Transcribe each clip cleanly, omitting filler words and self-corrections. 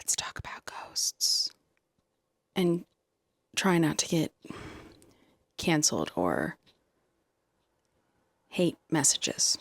Let's talk about ghosts. And try not to get canceled or hate messages.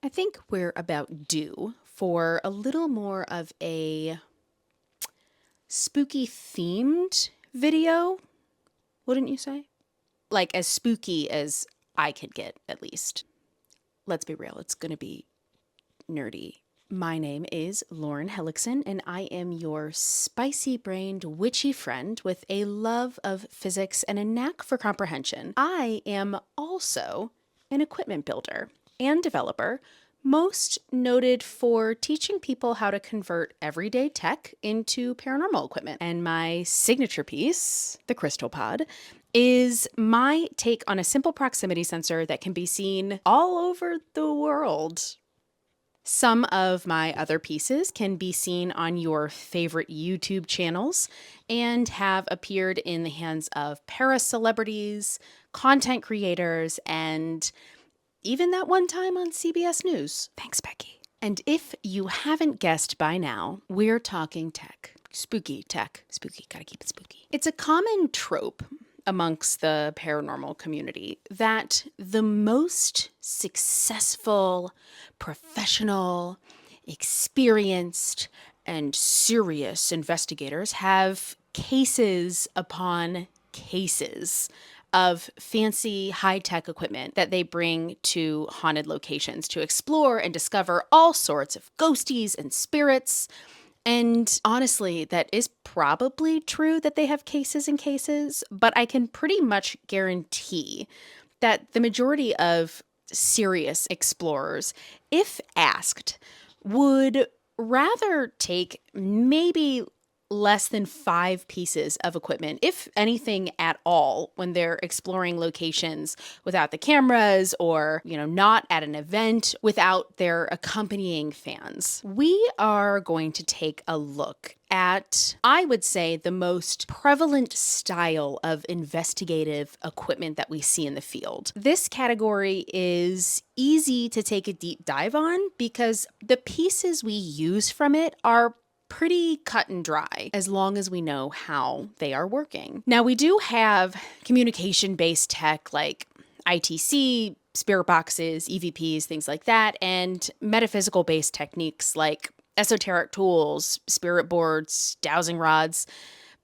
I think we're about due for a little more of a spooky themed video, wouldn't you say? Like as spooky as I could get, at least. Let's be real, it's gonna be nerdy. My name is Lauren Hellickson, and I am your spicy-brained witchy friend with a love of physics and a knack for comprehension. I am also an equipment builder and developer, most noted for teaching people how to convert everyday tech into paranormal equipment. And my signature piece, the Crystal Pod, is my take on a simple proximity sensor that can be seen all over the world. Some of my other pieces can be seen on your favorite YouTube channels and have appeared in the hands of para-celebrities, content creators, and even that one time on CBS News. Thanks, Becky. And if you haven't guessed by now, we're talking tech. Spooky tech. Spooky, gotta keep it spooky. It's a common trope amongst the paranormal community that the most successful, professional, experienced, and serious investigators have cases upon cases of fancy high-tech equipment that they bring to haunted locations to explore and discover all sorts of ghosties and spirits. And honestly, that is probably true that they have cases and cases, but I can pretty much guarantee that the majority of serious explorers, if asked, would rather take maybe less than 5 pieces of equipment, if anything at all, when they're exploring locations without the cameras or, not at an event without their accompanying fans. We are going to take a look at, I would say, the most prevalent style of investigative equipment that we see in the field. This category is easy to take a deep dive on because the pieces we use from it are pretty cut and dry as long as we know how they are working. Now, we do have communication-based tech like ITC, spirit boxes, EVPs, things like that, and metaphysical-based techniques like esoteric tools, spirit boards, dowsing rods.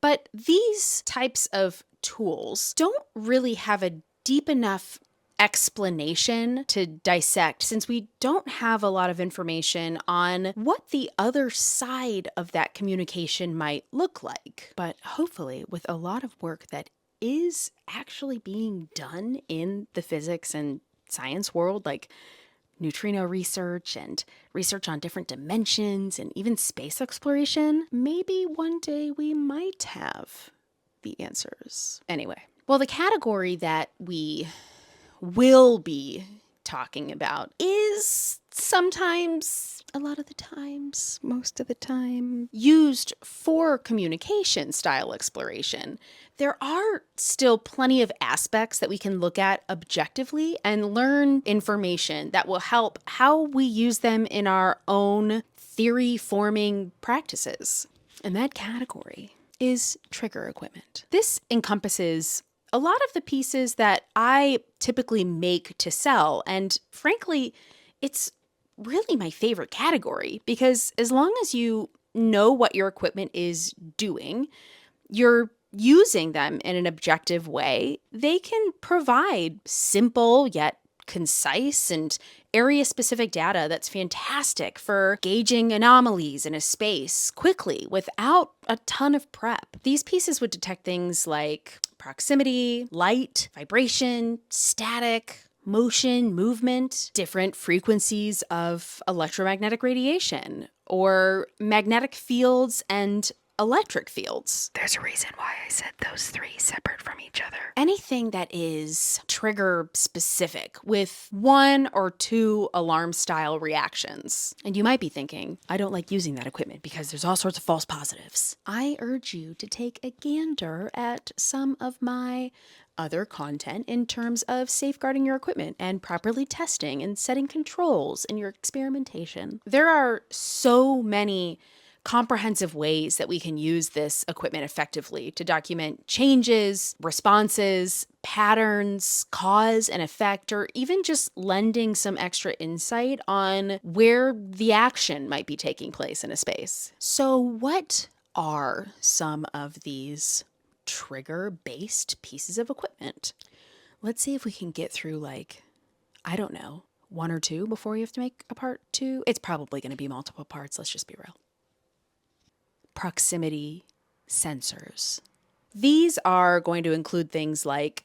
But these types of tools don't really have a deep enough explanation to dissect, since we don't have a lot of information on what the other side of that communication might look like. But hopefully, with a lot of work that is actually being done in the physics and science world, like neutrino research and research on different dimensions and even space exploration, maybe one day we might have the answers. Anyway, well, the category that we will be talking about is sometimes, a lot of the times, most of the time, used for communication style exploration. There are still plenty of aspects that we can look at objectively and learn information that will help how we use them in our own theory-forming practices. And that category is trigger equipment. This encompasses a lot of the pieces that I typically make to sell, and frankly, it's really my favorite category because as long as you know what your equipment is doing, you're using them in an objective way, they can provide simple yet concise and area-specific data that's fantastic for gauging anomalies in a space quickly without a ton of prep. These pieces would detect things like proximity, light, vibration, static, motion, movement, different frequencies of electromagnetic radiation, or magnetic fields and electric fields. There's a reason why I said those 3 separate from each other. Anything that is trigger specific with 1 or 2 alarm style reactions. And you might be thinking, I don't like using that equipment because there's all sorts of false positives. I urge you to take a gander at some of my other content in terms of safeguarding your equipment and properly testing and setting controls in your experimentation. There are so many comprehensive ways that we can use this equipment effectively to document changes, responses, patterns, cause and effect, or even just lending some extra insight on where the action might be taking place in a space. So, what are some of these trigger-based pieces of equipment? Let's see if we can get through, like, I don't know, one or two before you have to make a part two. It's probably going to be multiple parts, let's just be real. Proximity sensors. These are going to include things like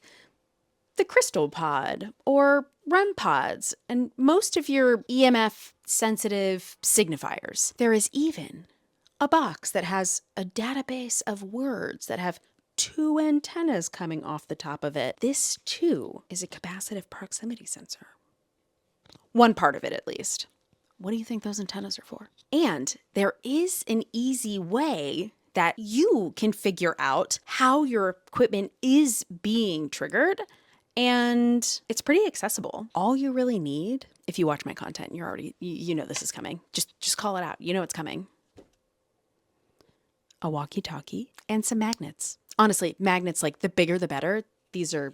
the crystal pod or REM pods and most of your EMF sensitive signifiers. There is even a box that has a database of words that have 2 antennas coming off the top of it. This too is a capacitive proximity sensor. One part of it at least. What do you think those antennas are for? And there is an easy way that you can figure out how your equipment is being triggered, and it's pretty accessible. All you really need, if you watch my content, you're already, you know this is coming. Just call it out. You know it's coming. A walkie-talkie and some magnets. Honestly, magnets, like the bigger the better. These are,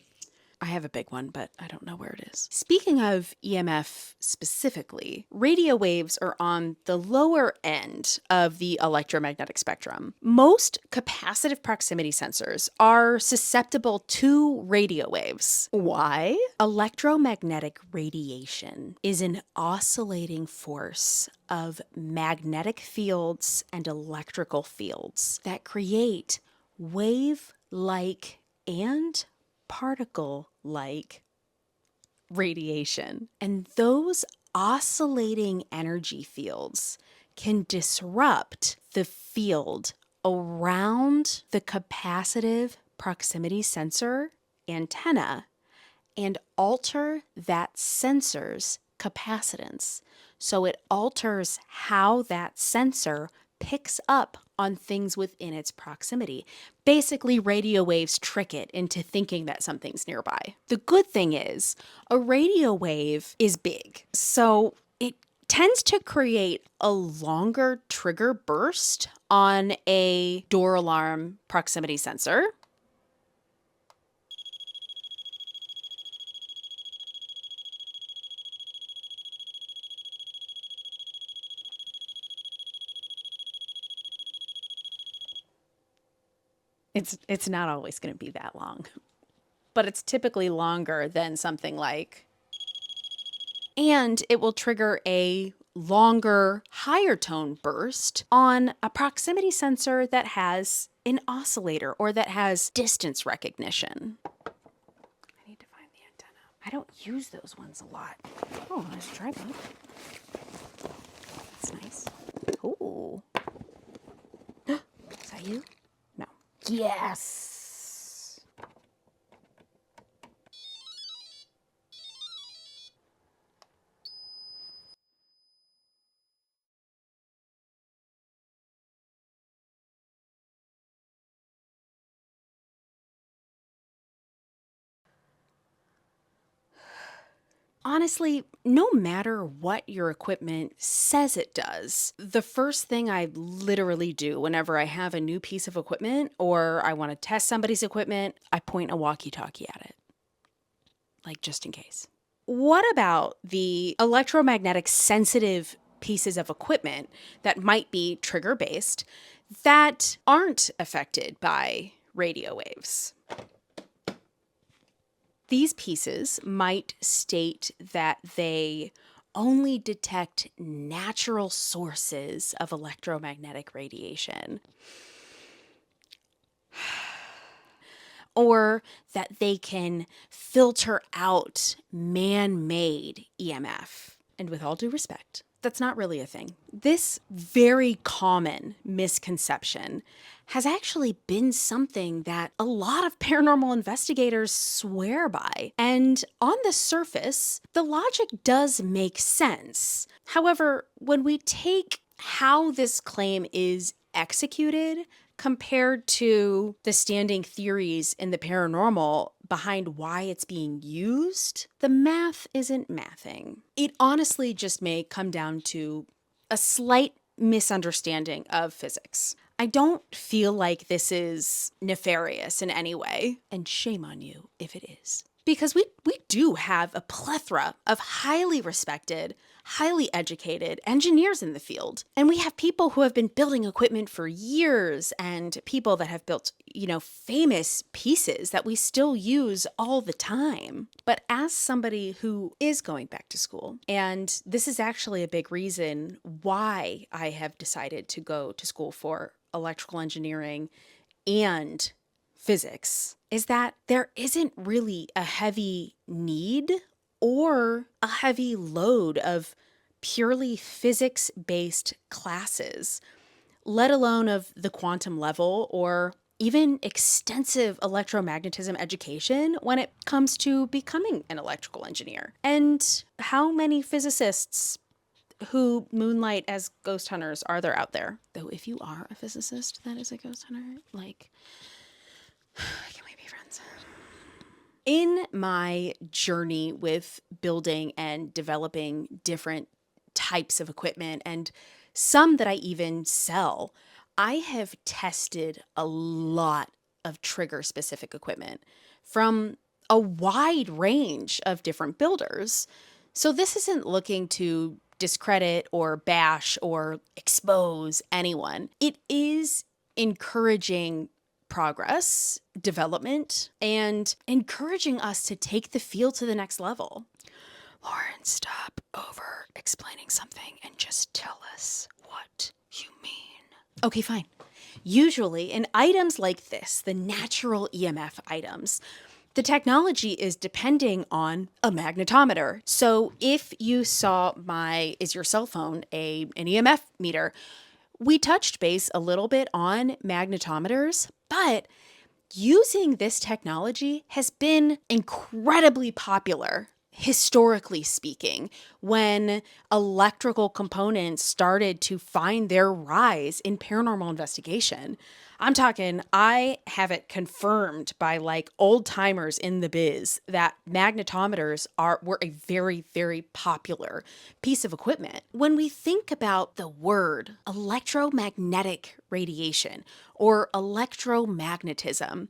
I have a big one, but I don't know where it is. Speaking of EMF specifically, radio waves are on the lower end of the electromagnetic spectrum. Most capacitive proximity sensors are susceptible to radio waves. Why? Electromagnetic radiation is an oscillating force of magnetic fields and electrical fields that create wave-like and particle-like radiation. And those oscillating energy fields can disrupt the field around the capacitive proximity sensor antenna and alter that sensor's capacitance. So it alters how that sensor picks up on things within its proximity. Basically, radio waves trick it into thinking that something's nearby. The good thing is, a radio wave is big, so it tends to create a longer trigger burst on a door alarm proximity sensor. It's not always going to be that long, but it's typically longer than something like, and it will trigger a longer, higher tone burst on a proximity sensor that has an oscillator or that has distance recognition. I need to find the antenna. I don't use those ones a lot. Oh, there's a tripod. That's nice. Ooh. Is that you? No. Yes. Honestly, no matter what your equipment says it does, the first thing I literally do whenever I have a new piece of equipment or I want to test somebody's equipment, I point a walkie-talkie at it. Like, just in case. What about the electromagnetic sensitive pieces of equipment that might be trigger-based that aren't affected by radio waves? These pieces might state that they only detect natural sources of electromagnetic radiation, or that they can filter out man-made EMF. And with all due respect, that's not really a thing. This very common misconception has actually been something that a lot of paranormal investigators swear by. And on the surface, the logic does make sense. However, when we take how this claim is executed compared to the standing theories in the paranormal behind why it's being used, the math isn't mathing. It honestly just may come down to a slight misunderstanding of physics. I don't feel like this is nefarious in any way, and shame on you if it is. Because we do have a plethora of highly respected, highly educated engineers in the field. And we have people who have been building equipment for years and people that have built, famous pieces that we still use all the time. But as somebody who is going back to school, and this is actually a big reason why I have decided to go to school for electrical engineering and physics, is that there isn't really a heavy need or a heavy load of purely physics-based classes, let alone of the quantum level or even extensive electromagnetism education when it comes to becoming an electrical engineer. And how many physicists who moonlight as ghost hunters are there out there? Though if you are a physicist that is a ghost hunter, can we be friends? In my journey with building and developing different types of equipment and some that I even sell, I have tested a lot of trigger specific equipment from a wide range of different builders. So this isn't looking to discredit or bash or expose anyone. It is encouraging progress, development, and encouraging us to take the field to the next level. Lauren, stop over explaining something and just tell us what you mean. Okay, fine. Usually in items like this, the natural EMF items, the technology is depending on a magnetometer. So if you saw is your cell phone an EMF meter, we touched base a little bit on magnetometers, but using this technology has been incredibly popular, historically speaking, when electrical components started to find their rise in paranormal investigation. I'm talking, I have it confirmed by old timers in the biz that magnetometers were a very, very popular piece of equipment. When we think about the word electromagnetic radiation or electromagnetism,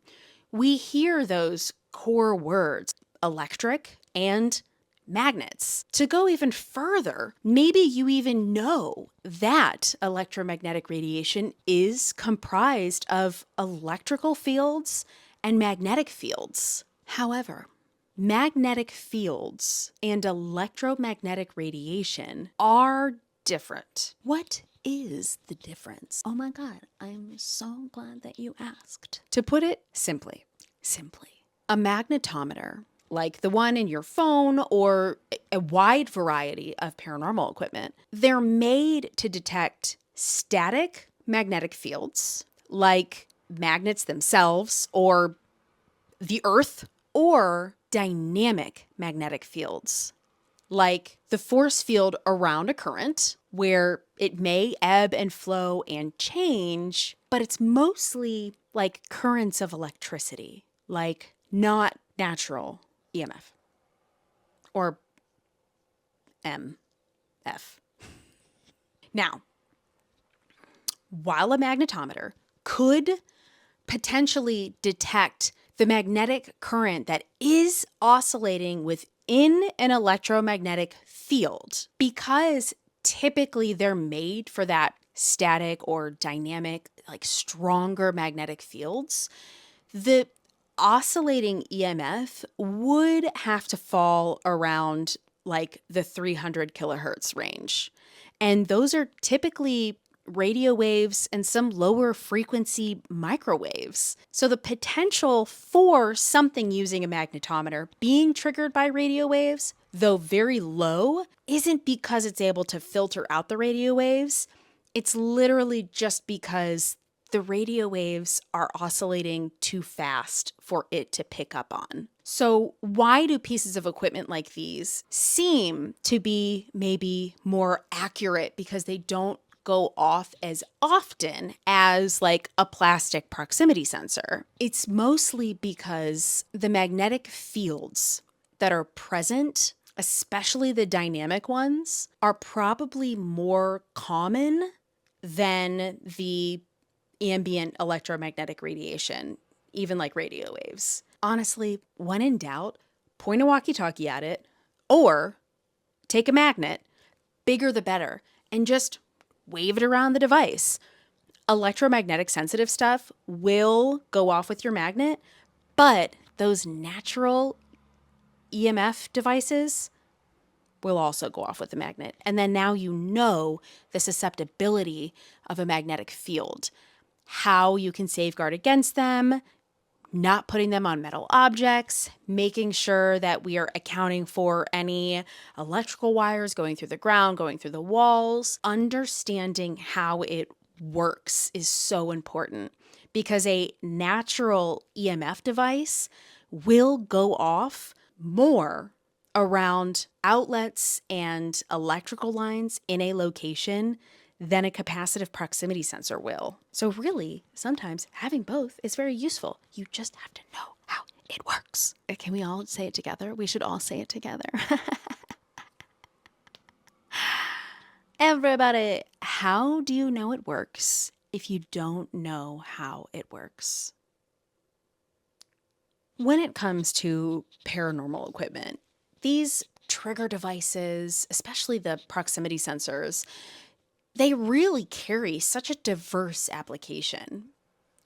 we hear those core words, electric and magnets. To go even further, maybe you even know that electromagnetic radiation is comprised of electrical fields and magnetic fields. However, magnetic fields and electromagnetic radiation are different. What is the difference? Oh my God, I'm so glad that you asked. To put it simply, a magnetometer, like the one in your phone or a wide variety of paranormal equipment, they're made to detect static magnetic fields, like magnets themselves or the earth, or dynamic magnetic fields, like the force field around a current, where it may ebb and flow and change, but it's mostly like currents of electricity, like not natural EMF or MF. Now, while a magnetometer could potentially detect the magnetic current that is oscillating within an electromagnetic field, because typically they're made for that static or dynamic, stronger magnetic fields, the oscillating EMF would have to fall around the 300 kilohertz range. And those are typically radio waves and some lower frequency microwaves. So the potential for something using a magnetometer being triggered by radio waves, though very low, isn't because it's able to filter out the radio waves. It's literally just because the radio waves are oscillating too fast for it to pick up on. So why do pieces of equipment like these seem to be maybe more accurate? Because they don't go off as often as like a plastic proximity sensor. It's mostly because the magnetic fields that are present, especially the dynamic ones, are probably more common than the ambient electromagnetic radiation, even like radio waves. Honestly, when in doubt, point a walkie-talkie at it or take a magnet, bigger the better, and just wave it around the device. Electromagnetic sensitive stuff will go off with your magnet, but those natural EMF devices will also go off with the magnet. And then now you know the susceptibility of a magnetic field, how you can safeguard against them, not putting them on metal objects, making sure that we are accounting for any electrical wires going through the ground, going through the walls. Understanding how it works is so important because a natural EMF device will go off more around outlets and electrical lines in a location than a capacitive proximity sensor will. So really, sometimes having both is very useful. You just have to know how it works. Can we all say it together? We should all say it together. Everybody, how do you know it works if you don't know how it works? When it comes to paranormal equipment, these trigger devices, especially the proximity sensors, they really carry such a diverse application,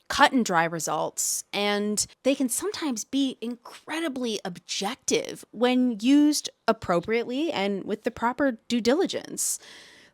cut and dry results, and they can sometimes be incredibly objective when used appropriately and with the proper due diligence,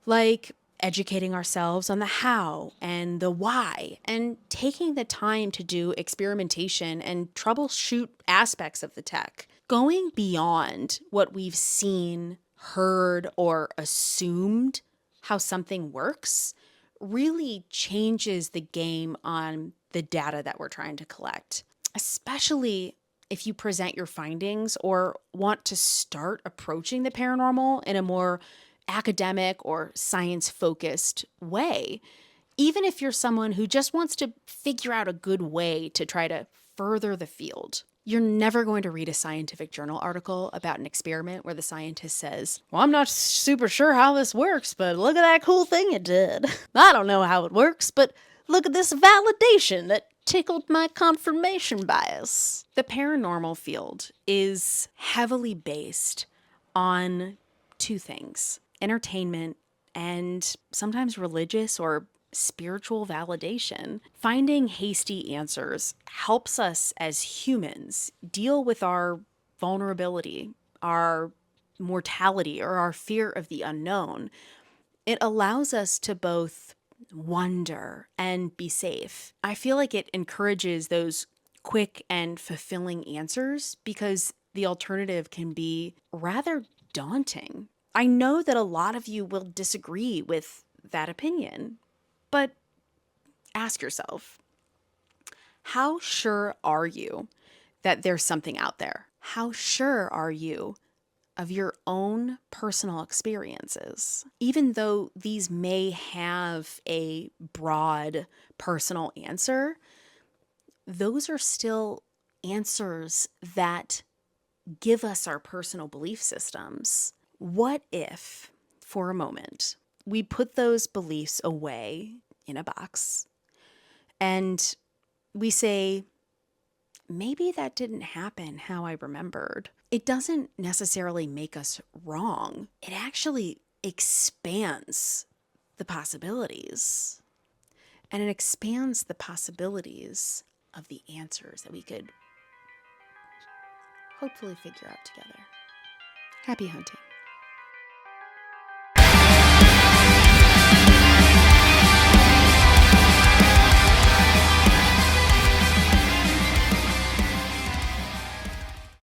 like educating ourselves on the how and the why, and taking the time to do experimentation and troubleshoot aspects of the tech. Going beyond what we've seen, heard, or assumed how something works really changes the game on the data that we're trying to collect, especially if you present your findings or want to start approaching the paranormal in a more academic or science-focused way. Even if you're someone who just wants to figure out a good way to try to further the field. You're never going to read a scientific journal article about an experiment where the scientist says, well, I'm not super sure how this works, but look at that cool thing it did. I don't know how it works, but look at this validation that tickled my confirmation bias. The paranormal field is heavily based on two things: entertainment and sometimes religious or spiritual validation. Finding hasty answers helps us as humans deal with our vulnerability, our mortality, or our fear of the unknown. It allows us to both wonder and be safe. I feel like it encourages those quick and fulfilling answers because the alternative can be rather daunting. I know that a lot of you will disagree with that opinion. But ask yourself, how sure are you that there's something out there? How sure are you of your own personal experiences? Even though these may have a broad personal answer, those are still answers that give us our personal belief systems. What if, for a moment, we put those beliefs away in a box and we say, maybe that didn't happen how I remembered. It doesn't necessarily make us wrong. It actually expands the possibilities. And it expands the possibilities of the answers that we could hopefully figure out together. Happy hunting.